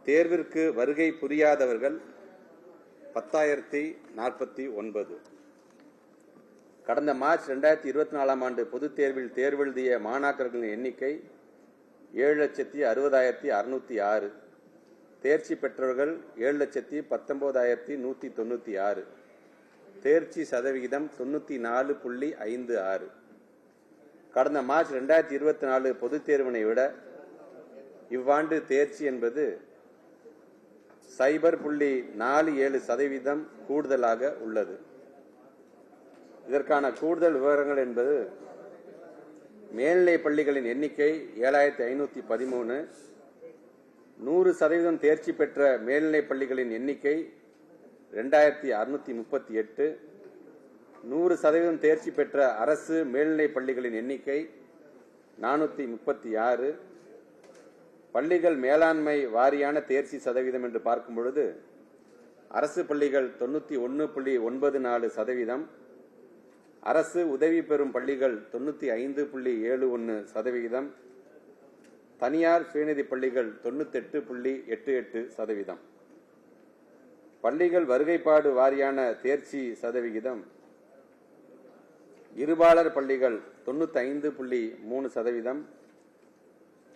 தேர்விற்கு வருகை புரியாதவர்கள் 10,049. கடந்த மார்ச் 2024 ஆண்டு பொதுத் தேர்வில் தேர்வெழுதிய மாணாக்கர்களின் எண்ணிக்கை 7,60,606. தேர்ச்சி பெற்றவர்கள் 7,19,196. தேர்ச்சி சதவிகிதம் 94.56. கடந்த மார்ச் 2024 பொதுத் தேர்வினை விட இவ்வாண்டு தேர்ச்சி என்பது 0.47% கூடுதலாக உள்ளது. இதற்கான கூடுதல் விவரங்கள் என்பது மேல்நிலை பள்ளிகளின் எண்ணிக்கை 7,513. 100% தேர்ச்சி பெற்ற மேல்நிலை பள்ளிகளின் எண்ணிக்கை 2,638. 100% தேர்ச்சி பெற்ற அரசு மேல்நிலை பள்ளிகளின் எண்ணிக்கை 436. பள்ளிகள் மேலாண்மை வாரியான தேர்ச்சி சதவீதம் என்று பார்க்கும் பொழுது அரசு பள்ளிகள் 91.94%, அரசு உதவி பெறும் பள்ளிகள் 95.71%, தனியார் சுயநிதி பள்ளிகள் 98.88%. பள்ளிகள் வருகைப்பாடு வாரியான தேர்ச்சி சதவிகிதம் இருபாலர் பள்ளிகள் 95.3%,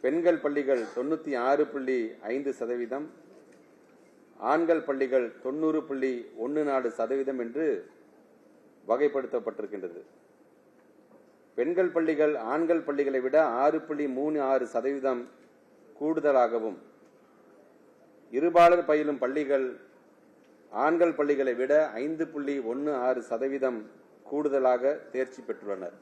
பெண்கள் பள்ளிகள் 96.5%, ஆண்கள் பள்ளிகள் 90.14% என்று வகைப்படுத்தப்பட்டிருக்கின்றது. பெண்கள் பள்ளிகள் ஆண்கள் பள்ளிகளை விட 6.36% கூடுதலாகவும், இருபாலர் பயிலும் பள்ளிகள் ஆண்கள் பள்ளிகளை விட 5.16% கூடுதலாக தேர்ச்சி பெற்றுள்ளனர்.